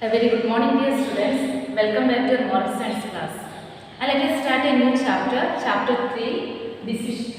A very good morning, dear students. Welcome back to our moral science class. And let us start a new chapter, chapter 3,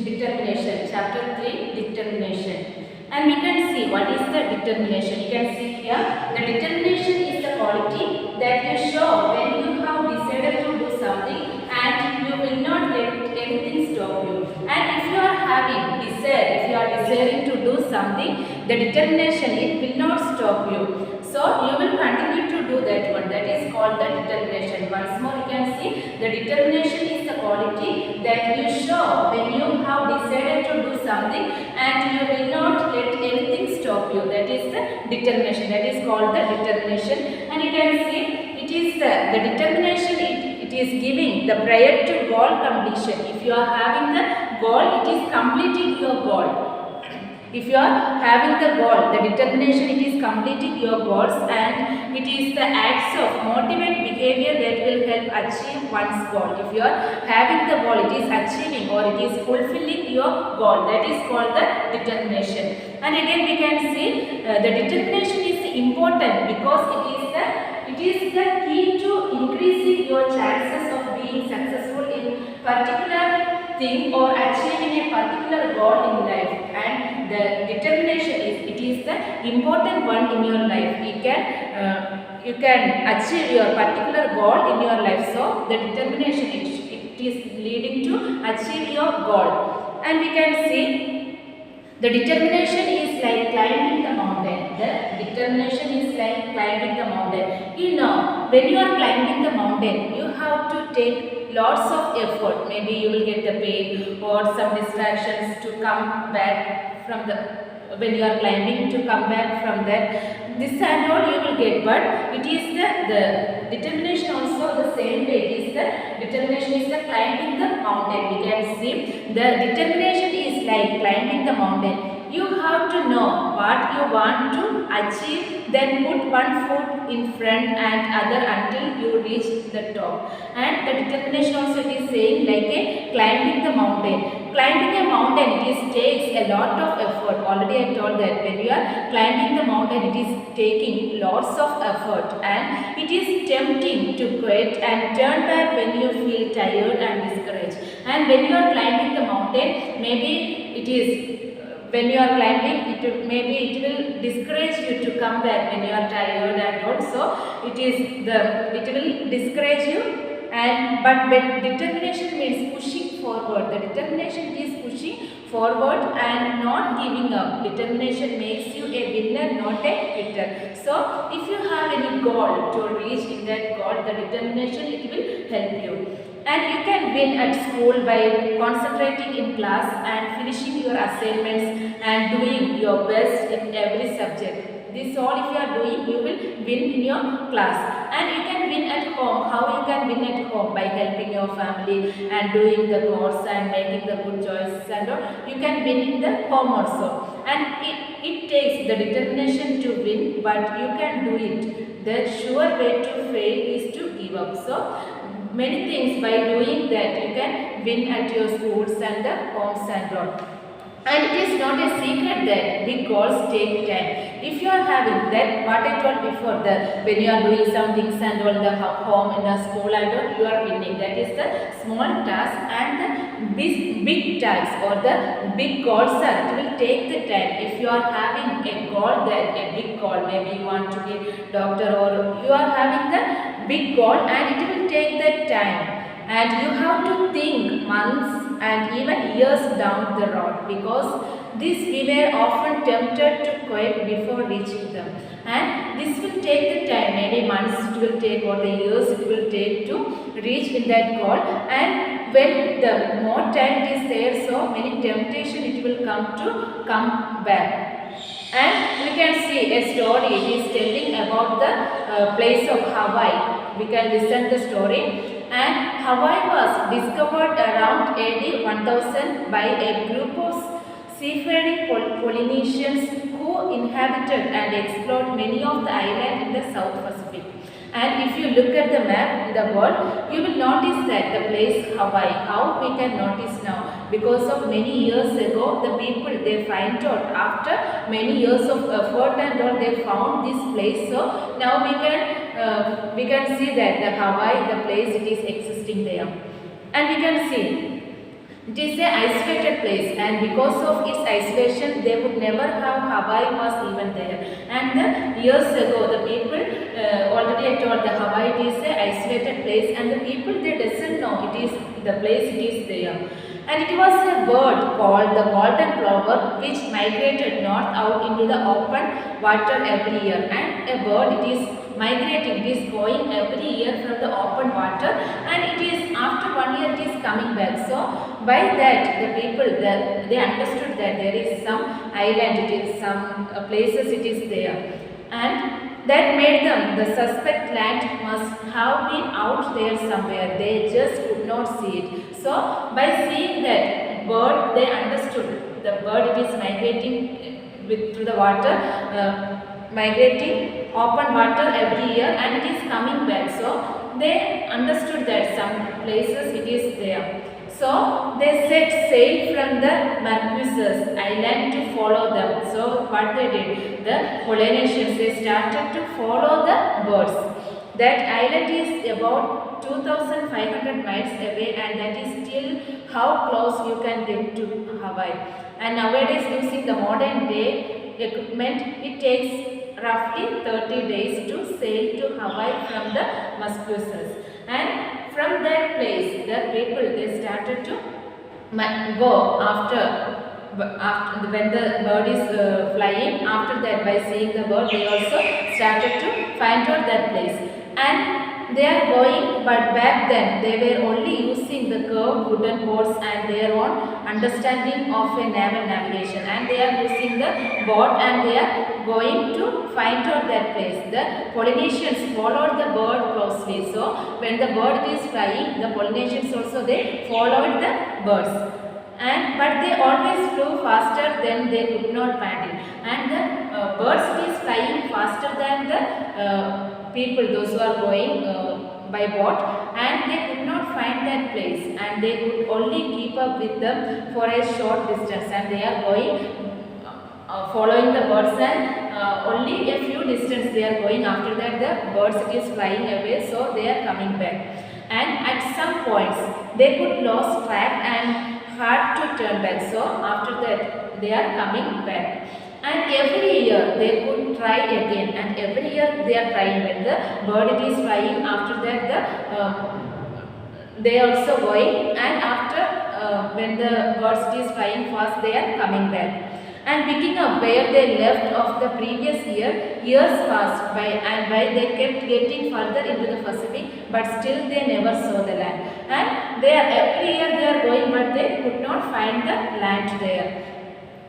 determination. Chapter 3, determination. And we can see what is the determination. You can see here, the determination is the quality that you show when you have decided to do something and you will not let anything stop you. And if you are having desire, if you are desiring to do something, the determination, it will not stop you. So you will continue to do that one. That is called the determination. Once more you can see the determination is the quality that you show when you have decided to do something and you will not let anything stop you. That is the determination. That is called the determination. And you can see it is the determination, it is giving the prior to goal completion. If you are having the goal, it is completing your goal. If you are having the goal, the determination, it is completing your goals and it is the acts of motivate behavior that will help achieve one's goal. If you are having the goal, it is achieving or it is fulfilling your goal. That is called the determination. And again we can see the determination is important because it is the key to increasing your chances of being successful in particular thing or achieving a particular goal in life. And the determination is the important one in your life. You can achieve your particular goal in your life. So the determination it is leading to achieve your goal. And we can see the determination is like climbing the mountain. The determination is like climbing the mountain. You know, when you are climbing the mountain, you have to take lots of effort. Maybe you will get the pain or some distractions to come back from the when you are climbing to come back from that. This and all you will get, but it is the determination also the same way. It is the determination is the climbing the mountain. We can see the determination is like climbing the mountain. You have to know what you want to achieve, then put one foot in front and other until you reach the top. And the determination also it is saying like a climbing the mountain. Climbing a mountain, takes a lot of effort. Already I told that when you are climbing the mountain, it is taking lots of effort and it is tempting to quit and turn back when you feel tired and discouraged. And when you are climbing the mountain, maybe it is when you are climbing, maybe it will discourage you to come back when you are tired, and also it will discourage you. And but when determination means pushing forward, the determination is pushing forward and not giving up. Determination makes you a winner, not a quitter. So if you have any goal to reach in that goal, the determination it will help you. And you can win at school by concentrating in class and finishing your assignments and doing your best in every subject. This all if you are doing, you will win in your class. And you can win at home. How you can win at home? By helping your family and doing the course and making the good choices and all. You can win in the home also. And it takes the determination to win, but you can do it. The sure way to fail is to give up. So many things by doing that you can win at your schools and the homes and all. And it is not a secret that big goals take time. If you are having that, what I told before, when you are doing some things and all the home and the school and all, you are winning. That is the small task, and the big tasks or the big goals it will take the time. If you are having a goal, that a big goal, maybe you want to be a doctor or you are having the big goal, and it will take that time. And you have to think months and even years down the road, because we were often tempted to quit before reaching them. And this will take the time, maybe months it will take or the years it will take to reach in that goal. And when the more time it is there, so many temptation it will come back. And we can see a story, it is telling about the place of Hawaii. We can listen the story. And Hawaii was discovered around AD 1000 by a group of seafaring Polynesians who inhabited and explored many of the islands in the South Pacific. And if you look at the map in the world, you will notice that the place Hawaii, how we can notice now, because of many years ago, the people they find out after many years of effort and all, they found this place. So now we can we can see that the Hawaii, the place it is existing there, and we can see it is an isolated place, and because of its isolation, they would never have Hawaii was even there. And years ago, the people already I told the Hawaii it is an isolated place, and the people they doesn't know it is the place it is there. And it was a bird called the golden plover which migrated north out into the open water every year. And a bird it is migrating, it is going every year from the open water, and it is after 1 year it is coming back. So by that the people they understood that there is some island, it is some places it is there, and that made them the suspect land must have been out there somewhere. They just could not see it. So by seeing that bird, they understood the bird it is migrating through the water, migrating open water every year, and it is coming back. So they understood that some places it is there. So they set sail from the Marquesas Island to follow them. So what they did, the Polynesians, they started to follow the birds. That island is about 2,500 miles away, and that is still how close you can get to Hawaii. And nowadays, using the modern day equipment, it takes roughly 30 days to sail to Hawaii from the Marquesas. And from that place, the people they started to go after when the bird is flying. After that, by seeing the bird, they also started to find out that place, and they are going. But back then they were only using the curved wooden boats and their own understanding of a naval navigation, and they are using the boat, and they are going to find out that place. The Polynesians followed the bird closely. So when the bird is flying, the Polynesians also they followed the birds. But they always flew faster than they could not paddle, and the birds is flying faster than the people, those who are going by boat, and they could not find that place, and they could only keep up with them for a short distance, and they are going following the birds, and only a few distance they are going. After that the birds it is flying away, so they are coming back, and at some points they could lose track and hard to turn back. So after that they are coming back, and every year they could try again, and every year they are trying. When the bird it is flying, after that they also going, and after when the birds it is flying fast, they are coming back and picking up where they left of the previous year. Years passed by, and by they kept getting further into the Pacific, but still they never saw the land, and they are every year they are going, but they could not find the land there.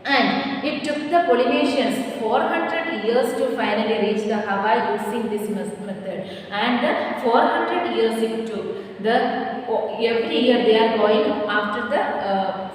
And it took the Polynesians 400 years to finally reach the Hawaii using this method, and the 400 years it took. Every year they are going after the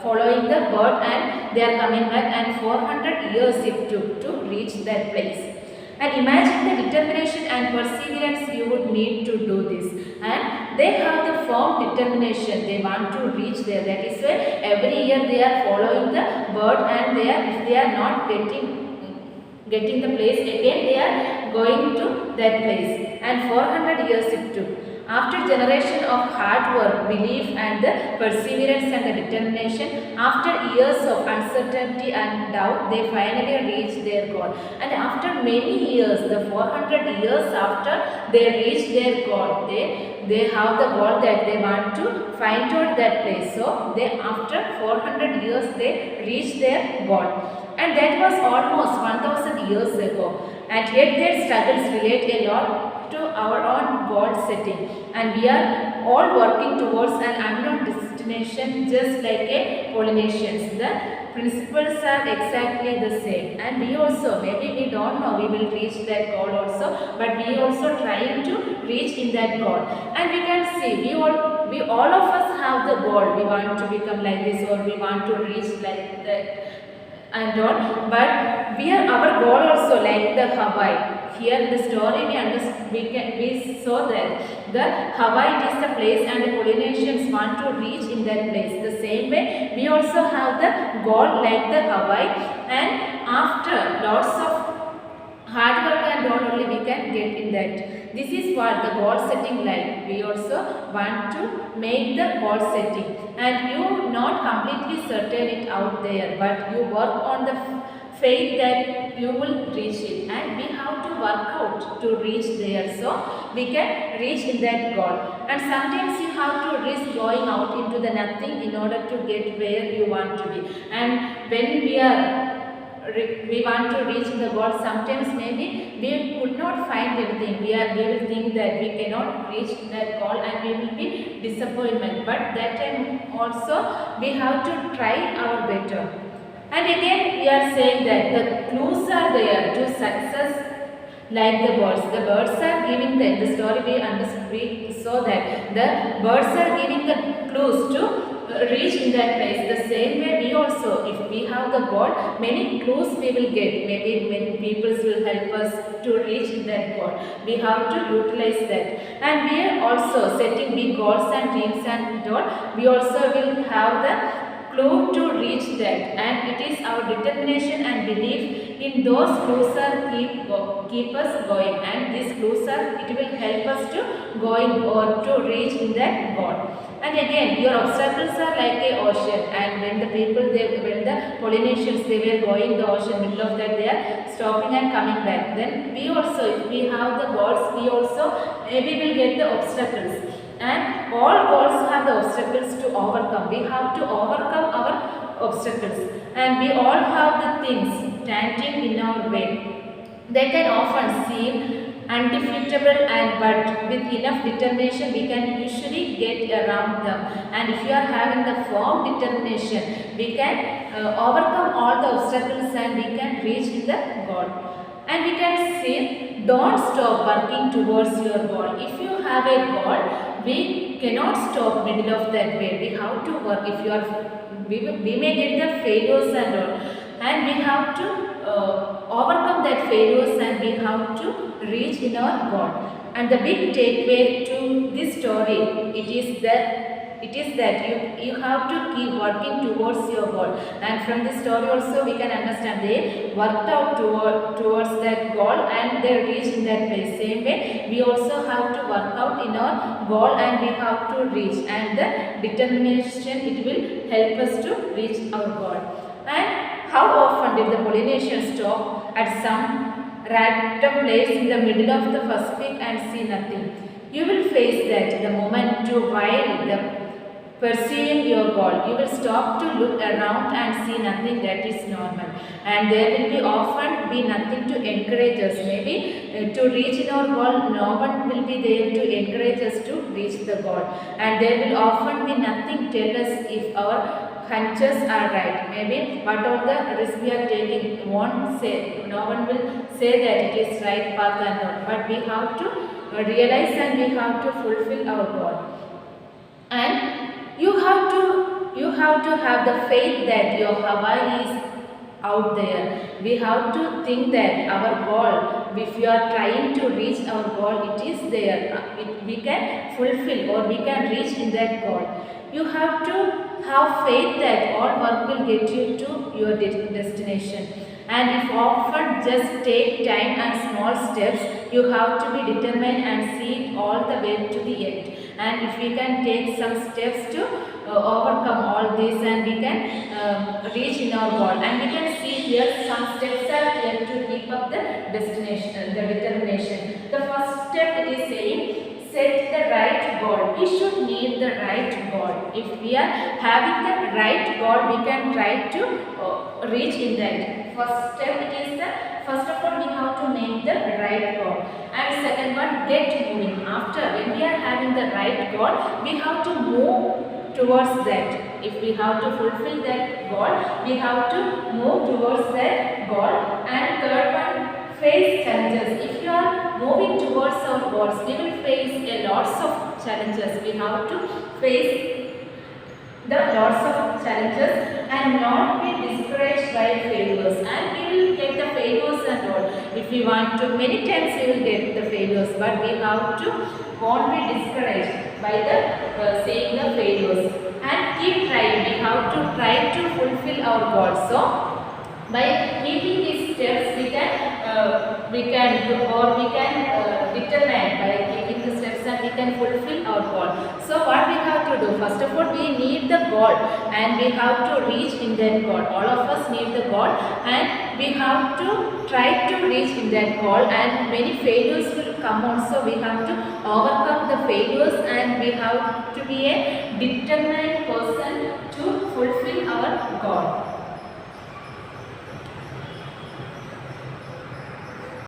following the bird, and they are coming back, and 400 years it took to reach that place. And imagine the determination and perseverance you would need to do this. And they have the firm determination. They want to reach there. That is why every year they are following the bird, and if they are not getting the place again, they are going to that place. And 400 years it took. After generation of hard work, belief, and the perseverance and the determination, after years of uncertainty and doubt, they finally reached their goal. And after many years, the 400 years after they reached their goal, they have the goal that they want to find out that place. So after 400 years they reached their goal, and that was almost 1000 years ago. And yet their struggles relate a lot to our own goal setting, and we are all working towards an unknown destination, just like a Polynesians. The principles are exactly the same, and we also, maybe we don't know we will reach that goal also, but we also trying to reach in that goal. And we can see we all of us have the goal. We want to become like this, or we want to reach like that and all, but our goal also like the Hawaii. Here in the story we saw that the Hawaii is the place, and the Polynesians want to reach in that place. The same way we also have the goal like the Hawaii, and after lots of hard work and goal only we can get in that. This is what the goal setting like. We also want to make the goal setting, and you not completely certain it out there, but you work on the faith that you will reach it, and we have to work out to reach there so we can reach in that goal. And sometimes you have to risk going out into the nothing in order to get where you want to be. And when we want to reach the goal, sometimes maybe we could not find anything. We will think that we cannot reach that goal and we will be disappointment. But that time also we have to try our better. And again we are saying that the clues are there to success like the birds. The birds are giving the story we understood, we saw that the birds are giving the clues to reach in that place. The same way we also, if we have the goal, many clues we will get. Maybe many people will help us to reach in that goal. We have to utilize that. And we are also setting big goals and dreams and all. We also will have the clue to reach that, and it is our determination and belief in those clues are keep us going, and these clues are, it will help us to going or to reach in that goal. And again your obstacles are like a ocean, and when the people when the Polynesians they were going the ocean middle of that, they are stopping and coming back. Then we also, if we have the goals, we also we will get the obstacles. And all goals have the obstacles to overcome. We have to overcome our obstacles, and we all have the things standing in our way. They can often seem undefeatable, and but with enough determination we can usually get around them. And if you are having the firm determination, we can overcome all the obstacles and we can reach in the goal. And we can say, don't stop working towards your goal. If you have a goal, we cannot stop middle of that way. We have to work. If you are, we may get the failures and all, and we have to overcome that failures, and we have to reach in our goal. And the big takeaway to this story, it is that you have to keep working towards your goal. And from this story also we can understand they worked out towards that goal and they reached in that place. Same way we also have to work out in our goal and we have to reach, and the determination, it will help us to reach our goal. And how often did the Polynesians stop at some random place in the middle of the Pacific and see nothing? You will face that the moment to while the pursuing your goal, you will stop to look around and see nothing. That is normal, and there will be often be nothing to encourage us. Maybe to reach in our goal, no one will be there to encourage us to reach the goal, and there will often be nothing tell us if our hunches are right. Maybe what all the risk we are taking won't say, no one will say that it is right path and all, but we have to realize and we have to fulfill our goal. And you have to have the faith that your Hawaii is out there. We have to think that our goal, if we are trying to reach our goal, it is there. We can fulfill or we can reach in that goal. You have to have faith that all work will get you to your destination. And if often just take time and small steps, you have to be determined and see it all the way to the end. And if we can take some steps to overcome all this, and we can reach in our goal. And we can see here some steps are here to keep up the destination, the determination. The first step, it is saying, set the right goal. We should need the right goal. If we are having the right goal, we can try to reach in that. First step, it is the first of all we have to make the right goal. And second one, get moving. After, when we are having the right goal, we have to move towards that. If we have to fulfill that goal, we have to move towards that goal. And third one, face challenges. If you are moving towards our goals, we will face a lots of challenges. We have to face the lots of challenges and not be discouraged by failures. And we will get the failures and all. If we want to, many times we will get the failures, but we have to won't be discouraged by the saying the failures. And keep trying. We have to try to fulfill our goals. So by keeping these steps, we can we can do, or we can determine by taking the steps, and we can fulfill our goal. So what we have to do? First of all, we need the goal, and we have to reach in that goal. All of us need the goal, and we have to try to reach in that goal, and many failures will come also. We have to overcome the failures, and we have to be a determined person to fulfill our goal.